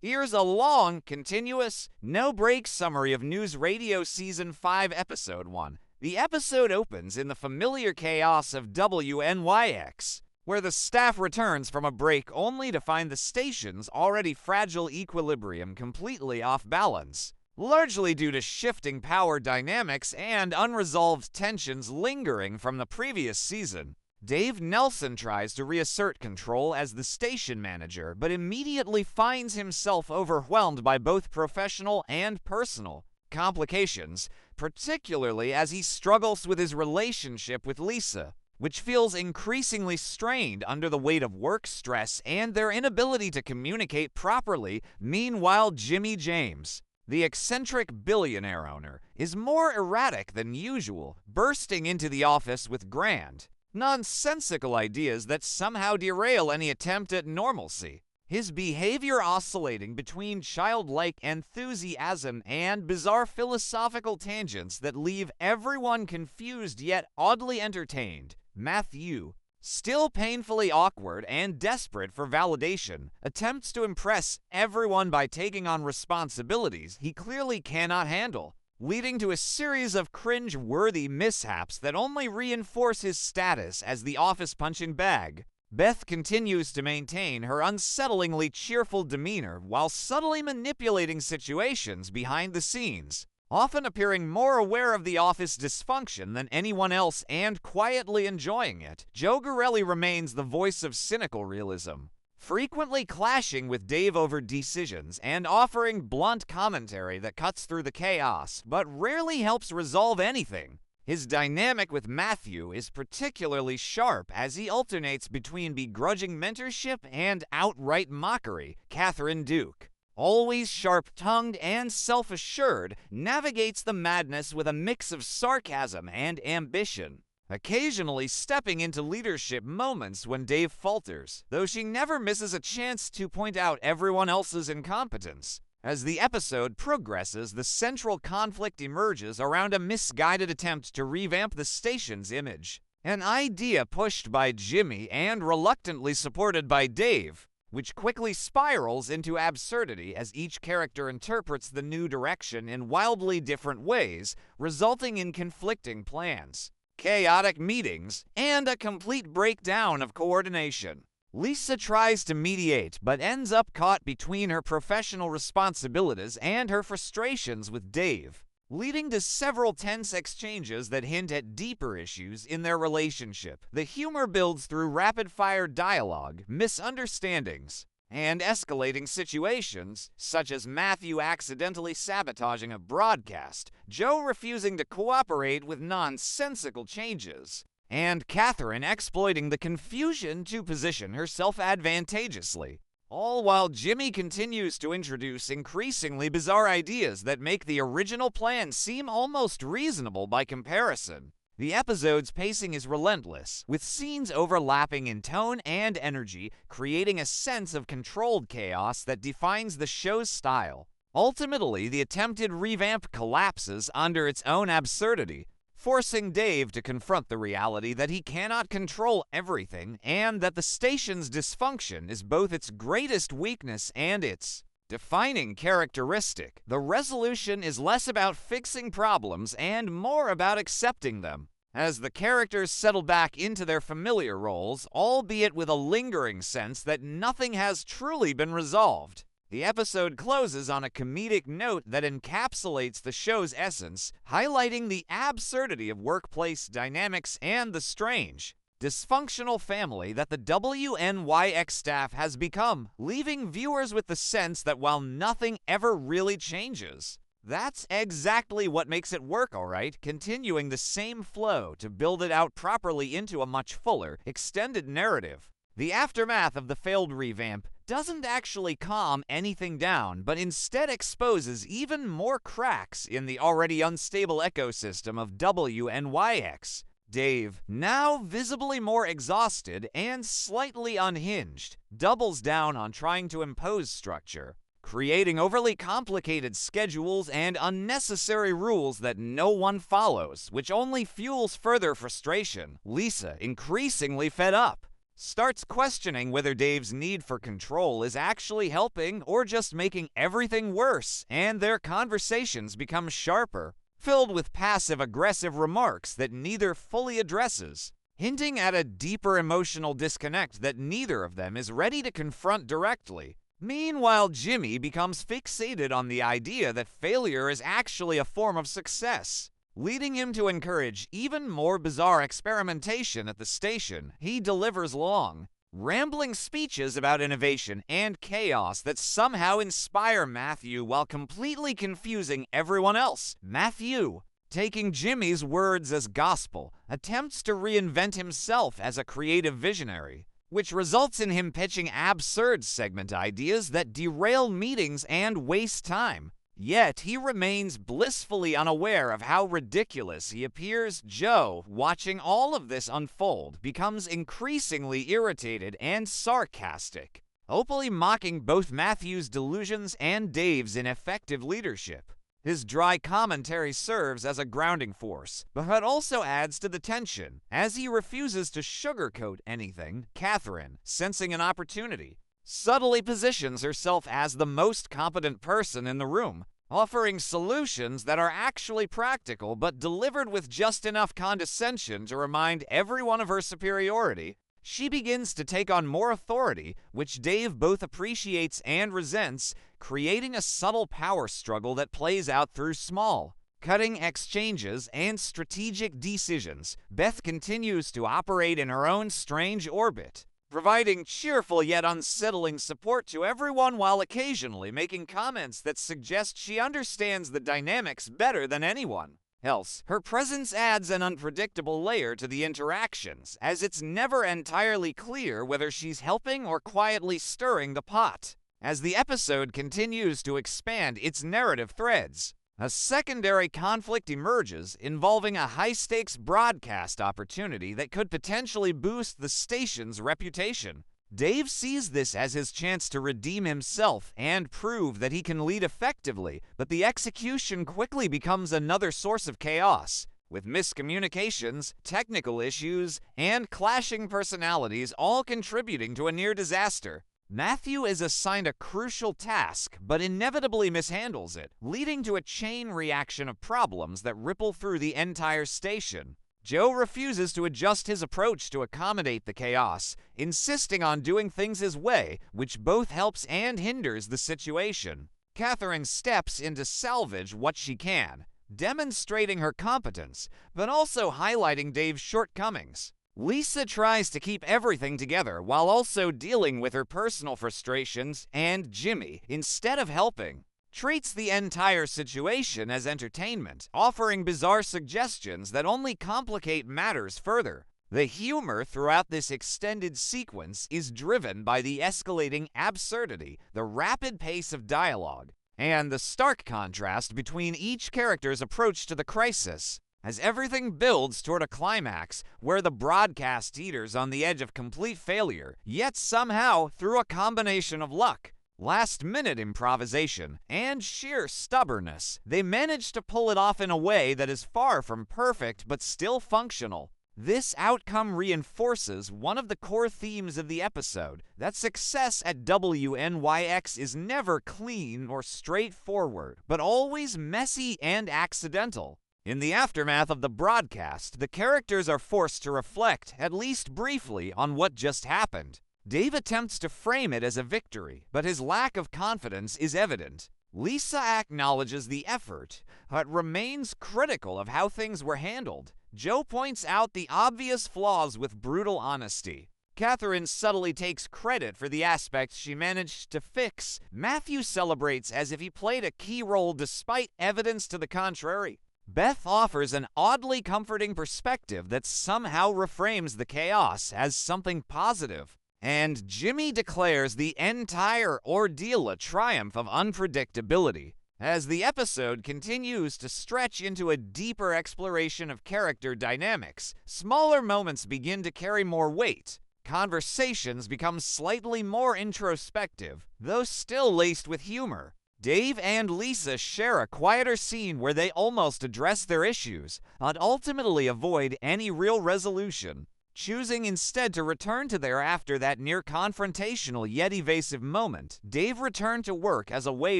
Here's a long, continuous, no-break summary of NewsRadio Season 5, Episode 1. The episode opens in the familiar chaos of WNYX, where the staff returns from a break only to find the station's already fragile equilibrium completely off balance, largely due to shifting power dynamics and unresolved tensions lingering from the previous season. Dave Nelson tries to reassert control as the station manager, but immediately finds himself overwhelmed by both professional and personal complications, particularly as he struggles with his relationship with Lisa, which feels increasingly strained under the weight of work stress and their inability to communicate properly. Meanwhile, Jimmy James, the eccentric billionaire owner, is more erratic than usual, bursting into the office with grand, nonsensical ideas that somehow derail any attempt at normalcy. His behavior oscillating between childlike enthusiasm and bizarre philosophical tangents that leave everyone confused yet oddly entertained. Matthew, still painfully awkward and desperate for validation, attempts to impress everyone by taking on responsibilities he clearly cannot handle, leading to a series of cringe-worthy mishaps that only reinforce his status as the office punching bag. Beth continues to maintain her unsettlingly cheerful demeanor while subtly manipulating situations behind the scenes, often appearing more aware of the office dysfunction than anyone else and quietly enjoying it. Joe Garelli remains the voice of cynical realism, frequently clashing with Dave over decisions and offering blunt commentary that cuts through the chaos but rarely helps resolve anything. His dynamic with Matthew is particularly sharp as he alternates between begrudging mentorship and outright mockery. Catherine Duke, always sharp-tongued and self-assured, navigates the madness with a mix of sarcasm and ambition, occasionally stepping into leadership moments when Dave falters, though she never misses a chance to point out everyone else's incompetence. As the episode progresses, the central conflict emerges around a misguided attempt to revamp the station's image, an idea pushed by Jimmy and reluctantly supported by Dave, which quickly spirals into absurdity as each character interprets the new direction in wildly different ways, resulting in conflicting plans, chaotic meetings, and a complete breakdown of coordination. Lisa tries to mediate, but ends up caught between her professional responsibilities and her frustrations with Dave, leading to several tense exchanges that hint at deeper issues in their relationship. The humor builds through rapid-fire dialogue, misunderstandings, and escalating situations, such as Matthew accidentally sabotaging a broadcast, Joe refusing to cooperate with nonsensical changes, and Catherine exploiting the confusion to position herself advantageously, all while Jimmy continues to introduce increasingly bizarre ideas that make the original plan seem almost reasonable by comparison. The episode's pacing is relentless, with scenes overlapping in tone and energy, creating a sense of controlled chaos that defines the show's style. Ultimately, the attempted revamp collapses under its own absurdity, forcing Dave to confront the reality that he cannot control everything and that the station's dysfunction is both its greatest weakness and its defining characteristic. The resolution is less about fixing problems and more about accepting them, as the characters settle back into their familiar roles, albeit with a lingering sense that nothing has truly been resolved. The episode closes on a comedic note that encapsulates the show's essence, highlighting the absurdity of workplace dynamics and the strange, dysfunctional family that the WNYX staff has become, leaving viewers with the sense that while nothing ever really changes, that's exactly what makes it work, alright, continuing the same flow to build it out properly into a much fuller, extended narrative. The aftermath of the failed revamp doesn't actually calm anything down, but instead exposes even more cracks in the already unstable ecosystem of WNYX. Dave, now visibly more exhausted and slightly unhinged, doubles down on trying to impose structure, creating overly complicated schedules and unnecessary rules that no one follows, which only fuels further frustration. Lisa, increasingly fed up, starts questioning whether Dave's need for control is actually helping or just making everything worse, and their conversations become sharper, filled with passive-aggressive remarks that neither fully addresses, hinting at a deeper emotional disconnect that neither of them is ready to confront directly. Meanwhile, Jimmy becomes fixated on the idea that failure is actually a form of success, leading him to encourage even more bizarre experimentation at the station. He delivers long, rambling speeches about innovation and chaos that somehow inspire Matthew while completely confusing everyone else. Matthew, taking Jimmy's words as gospel, attempts to reinvent himself as a creative visionary, which results in him pitching absurd segment ideas that derail meetings and waste time. Yet he remains blissfully unaware of how ridiculous he appears. Joe, watching all of this unfold, becomes increasingly irritated and sarcastic, openly mocking both Matthew's delusions and Dave's ineffective leadership. His dry commentary serves as a grounding force, but also adds to the tension, as he refuses to sugarcoat anything. Catherine, sensing an opportunity, subtly positions herself as the most competent person in the room, offering solutions that are actually practical but delivered with just enough condescension to remind everyone of her superiority. She begins to take on more authority, which Dave both appreciates and resents, creating a subtle power struggle that plays out through small, cutting exchanges and strategic decisions. Beth continues to operate in her own strange orbit, providing cheerful yet unsettling support to everyone while occasionally making comments that suggest she understands the dynamics better than anyone else. Her presence adds an unpredictable layer to the interactions, as it's never entirely clear whether she's helping or quietly stirring the pot. As the episode continues to expand its narrative threads, a secondary conflict emerges involving a high-stakes broadcast opportunity that could potentially boost the station's reputation. Dave sees this as his chance to redeem himself and prove that he can lead effectively, but the execution quickly becomes another source of chaos, with miscommunications, technical issues, and clashing personalities all contributing to a near disaster. Matthew is assigned a crucial task, but inevitably mishandles it, leading to a chain reaction of problems that ripple through the entire station. Joe refuses to adjust his approach to accommodate the chaos, insisting on doing things his way, which both helps and hinders the situation. Catherine steps in to salvage what she can, demonstrating her competence, but also highlighting Dave's shortcomings. Lisa tries to keep everything together while also dealing with her personal frustrations, and Jimmy, instead of helping, treats the entire situation as entertainment, offering bizarre suggestions that only complicate matters further. The humor throughout this extended sequence is driven by the escalating absurdity, the rapid pace of dialogue, and the stark contrast between each character's approach to the crisis, as everything builds toward a climax where the broadcast teeters on the edge of complete failure, yet somehow, through a combination of luck, last-minute improvisation, and sheer stubbornness, they manage to pull it off in a way that is far from perfect but still functional. This outcome reinforces one of the core themes of the episode, that success at WNYX is never clean or straightforward, but always messy and accidental. In the aftermath of the broadcast, the characters are forced to reflect, at least briefly, on what just happened. Dave attempts to frame it as a victory, but his lack of confidence is evident. Lisa acknowledges the effort, but remains critical of how things were handled. Joe points out the obvious flaws with brutal honesty. Catherine subtly takes credit for the aspects she managed to fix. Matthew celebrates as if he played a key role despite evidence to the contrary. Beth offers an oddly comforting perspective that somehow reframes the chaos as something positive. And Jimmy declares the entire ordeal a triumph of unpredictability. As the episode continues to stretch into a deeper exploration of character dynamics, smaller moments begin to carry more weight. Conversations become slightly more introspective, though still laced with humor. Dave and Lisa share a quieter scene where they almost address their issues, but ultimately avoid any real resolution. Choosing instead to return to there after that near-confrontational yet evasive moment, Dave returned to work as a way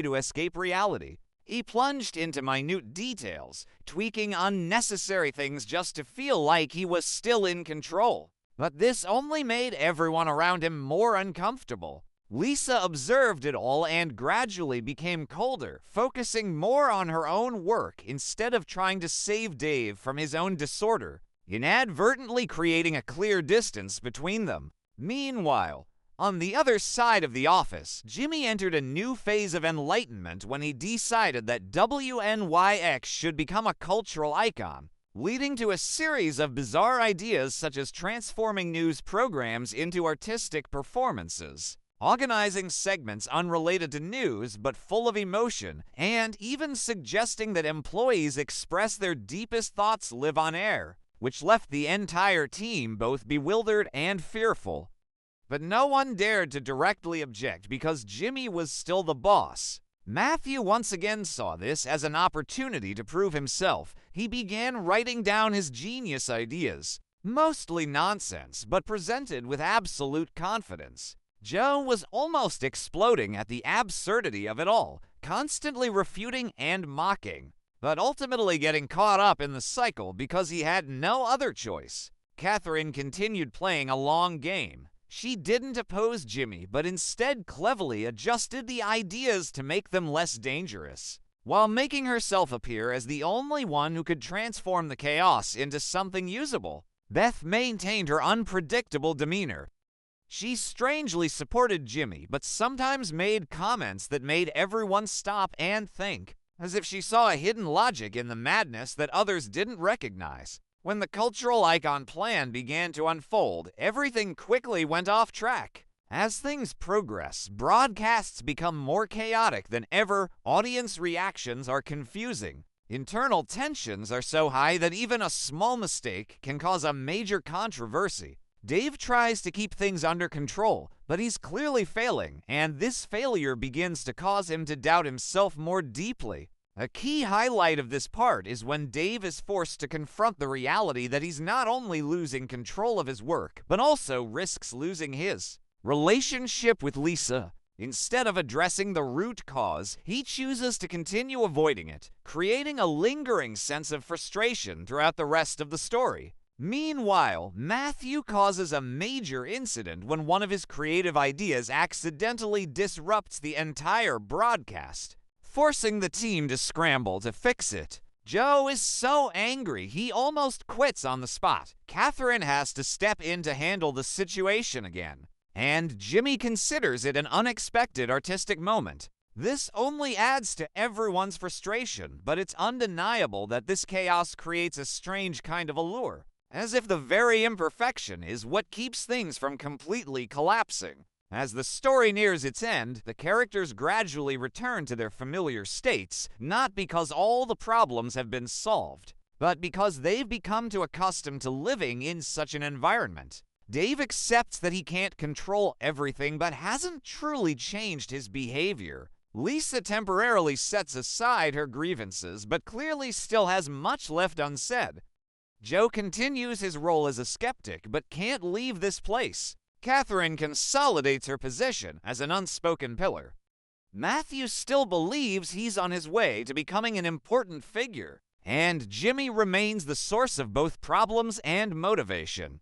to escape reality. He plunged into minute details, tweaking unnecessary things just to feel like he was still in control. But this only made everyone around him more uncomfortable. Lisa observed it all and gradually became colder, focusing more on her own work instead of trying to save Dave from his own disorder, inadvertently creating a clear distance between them. Meanwhile, on the other side of the office, Jimmy entered a new phase of enlightenment when he decided that WNYX should become a cultural icon, leading to a series of bizarre ideas such as transforming news programs into artistic performances, organizing segments unrelated to news but full of emotion, and even suggesting that employees express their deepest thoughts live on air, which left the entire team both bewildered and fearful. But no one dared to directly object because Jimmy was still the boss. Matthew once again saw this as an opportunity to prove himself. He began writing down his genius ideas, mostly nonsense, but presented with absolute confidence. Joe was almost exploding at the absurdity of it all, constantly refuting and mocking, but ultimately getting caught up in the cycle because he had no other choice. Catherine continued playing a long game. She didn't oppose Jimmy, but instead cleverly adjusted the ideas to make them less dangerous, while making herself appear as the only one who could transform the chaos into something usable. Beth maintained her unpredictable demeanor. She strangely supported Jimmy, but sometimes made comments that made everyone stop and think, as if she saw a hidden logic in the madness that others didn't recognize. When the cultural icon plan began to unfold, everything quickly went off track. As things progress, broadcasts become more chaotic than ever, audience reactions are confusing. Internal tensions are so high that even a small mistake can cause a major controversy. Dave tries to keep things under control, but he's clearly failing, and this failure begins to cause him to doubt himself more deeply. A key highlight of this part is when Dave is forced to confront the reality that he's not only losing control of his work, but also risks losing his relationship with Lisa. Instead of addressing the root cause, he chooses to continue avoiding it, creating a lingering sense of frustration throughout the rest of the story. Meanwhile, Matthew causes a major incident when one of his creative ideas accidentally disrupts the entire broadcast, forcing the team to scramble to fix it. Joe is so angry he almost quits on the spot. Catherine has to step in to handle the situation again, and Jimmy considers it an unexpected artistic moment. This only adds to everyone's frustration, but it's undeniable that this chaos creates a strange kind of allure, as if the very imperfection is what keeps things from completely collapsing. As the story nears its end, the characters gradually return to their familiar states, not because all the problems have been solved, but because they've become too accustomed to living in such an environment. Dave accepts that he can't control everything, but hasn't truly changed his behavior. Lisa temporarily sets aside her grievances, but clearly still has much left unsaid. Joe continues his role as a skeptic, but can't leave this place. Catherine consolidates her position as an unspoken pillar. Matthew still believes he's on his way to becoming an important figure, and Jimmy remains the source of both problems and motivation.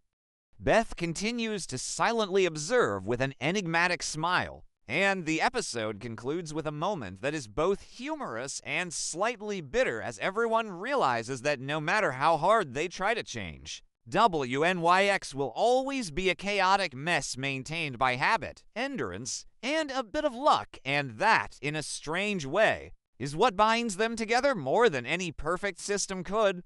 Beth continues to silently observe with an enigmatic smile, and the episode concludes with a moment that is both humorous and slightly bitter as everyone realizes that no matter how hard they try to change, WNYX will always be a chaotic mess maintained by habit, endurance, and a bit of luck, and that, in a strange way, is what binds them together more than any perfect system could.